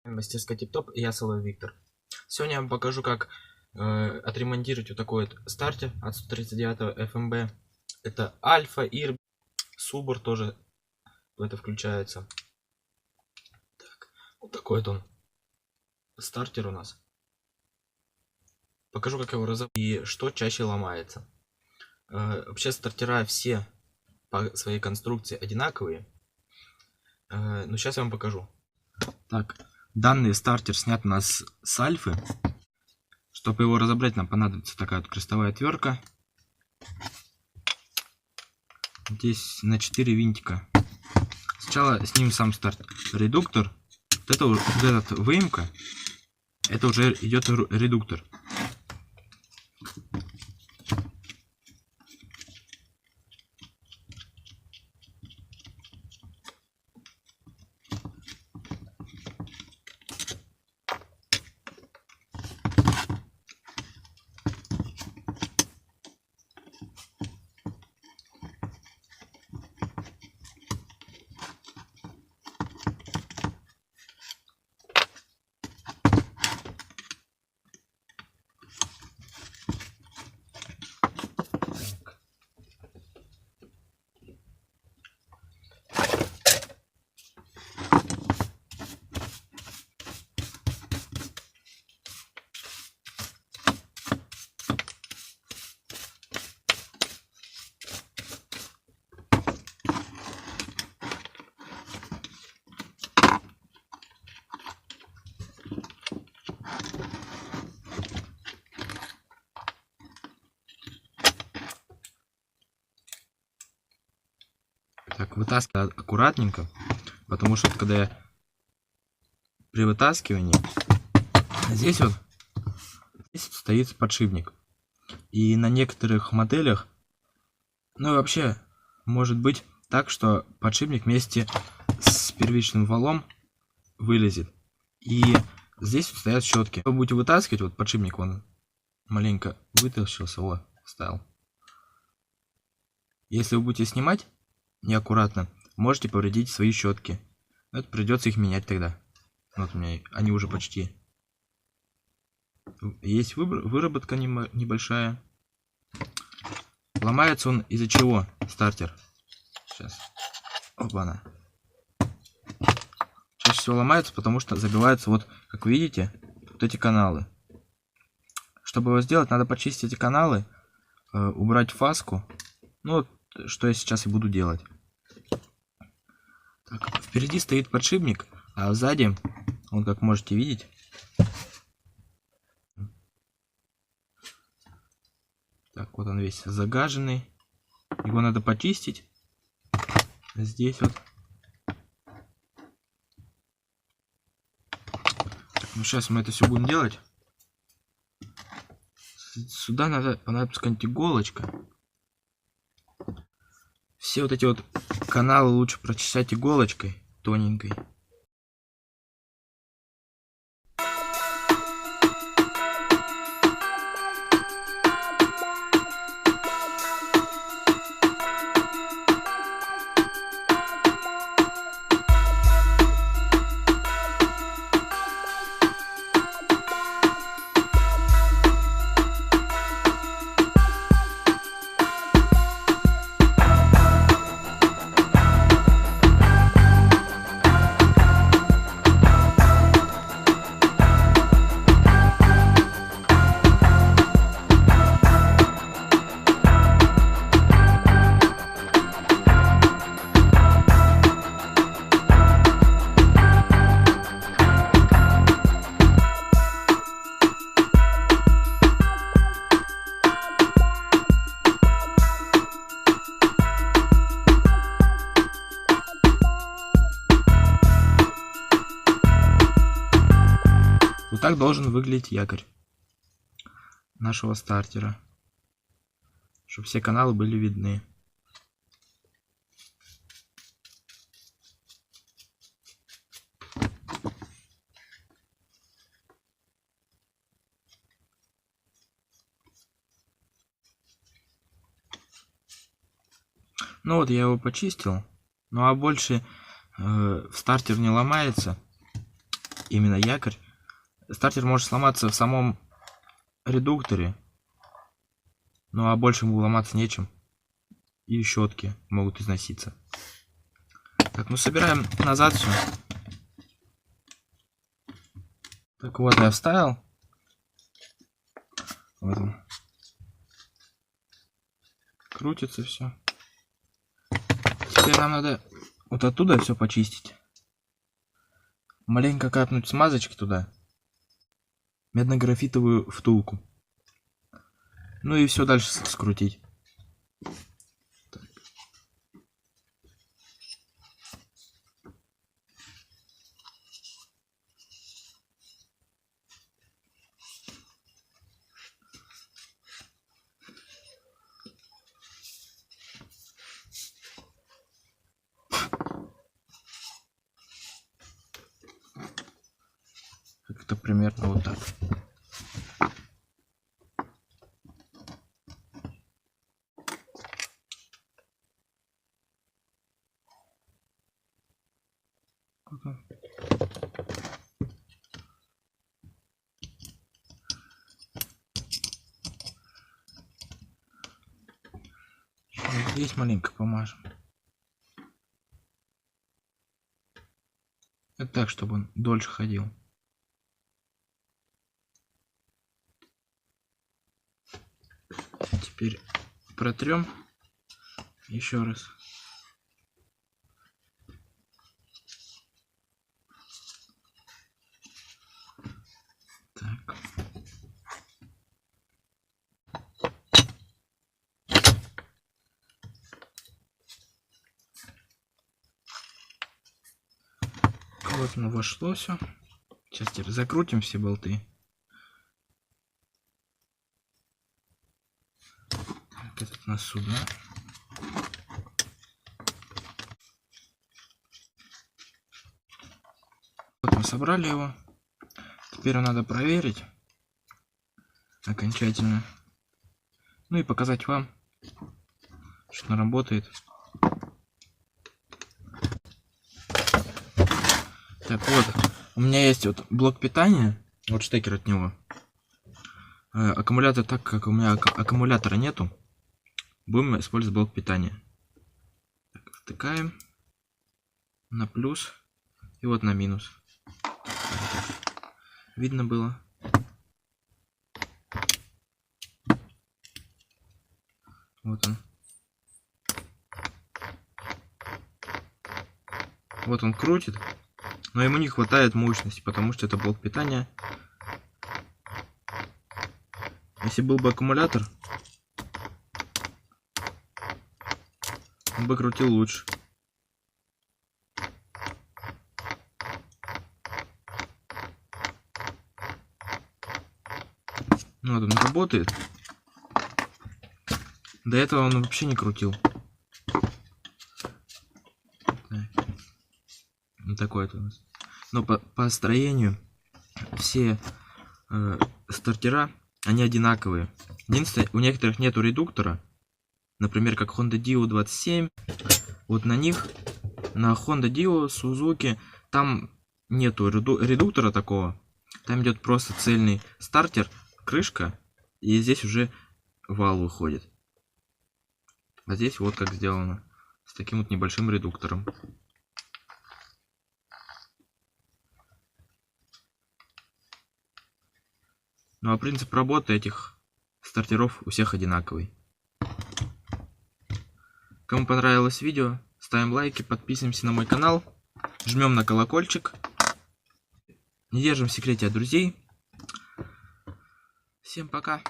Мастерская Тип-Топ, и я Соловей Виктор. Сегодня я вам покажу, как отремонтировать вот такой вот стартер от 139 FMB. Это Альфа, Ир, Субор тоже в это включается. Так, вот такой вот он стартер у нас. Покажу, как его разобрать и что чаще ломается. Вообще стартера все по своей конструкции одинаковые. Но сейчас я вам покажу. Так, данный стартер снят у нас с Альфы. Чтобы его разобрать, нам понадобится такая вот крестовая отвертка. Здесь на 4 винтика. Сначала снимем сам редуктор. Вот этот выемка, это уже идет редуктор. Так, вытаскиваю аккуратненько, потому что когда я при вытаскивании здесь вот стоит подшипник. И на некоторых моделях, ну и вообще, может быть так, что подшипник вместе с первичным валом вылезет. И здесь вот стоят щетки. Вы будете вытаскивать, вот подшипник он маленько вытащился, вот, вставил. Если вы будете снимать неаккуратно, можете повредить свои щетки. Это придется их менять тогда. Вот у меня они уже почти. Есть выработка небольшая. Ломается он из-за чего? Стартер. Сейчас. Опа-на. Чаще всего ломается, потому что забиваются, вот, как вы видите, вот эти каналы. Чтобы его сделать, надо почистить эти каналы, убрать фаску. Ну, вот, что я сейчас и буду делать. Так, впереди стоит подшипник, а сзади, он, как можете видеть, так, вот он весь загаженный. Его надо почистить. Здесь вот. Так, ну сейчас мы это все будем делать. Сюда понадобится какая-нибудь иголочка. Все вот эти вот каналы лучше прочесать иголочкой тоненькой. Вот так должен выглядеть якорь нашего стартера, чтобы все каналы были видны. Ну вот я его почистил, ну а больше стартер не ломается. именно якорь. Стартер может сломаться в самом редукторе. Ну а больше ему ломаться нечем. И щетки могут износиться. Так, ну собираем назад все. Так вот, я вставил. Вот он. Крутится все. Теперь нам надо вот оттуда все почистить. Маленько капнуть смазочки туда. Медно-графитовую втулку. Ну и все дальше скрутить. Так. Как-то примерно вот так. Здесь маленько помажем. Это так, чтобы он дольше ходил. Теперь протрем еще раз. Так. Вот оно вошло все. Сейчас теперь закрутим все болты. Так, этот у нас сюда. Вот мы собрали его. Теперь его надо проверить окончательно. Ну и показать вам, что он работает. Так вот, у меня есть вот блок питания, вот штекер от него. Аккумулятор, так как у меня аккумулятора нету, будем использовать блок питания. Так, втыкаем на плюс и вот на минус. Видно было? Вот он. Вот он крутит. Но ему не хватает мощности, потому что это блок питания. Если был бы аккумулятор, он бы крутил лучше. Ну вот он работает. До этого он вообще не крутил. Вот такой вот у нас. Но по строению все стартера, они одинаковые. Единственное, у некоторых нету редуктора. Например, как Honda Dio 27. Вот на них, на Honda Dio, Suzuki, там нету редуктора такого. Там идет просто цельный стартер, крышка, и здесь уже вал выходит. А здесь вот как сделано. С таким вот небольшим редуктором. Ну а принцип работы этих стартеров у всех одинаковый. Кому понравилось видео, ставим лайки, подписываемся на мой канал, жмем на колокольчик. Не держим в секрете от друзей. Всем пока.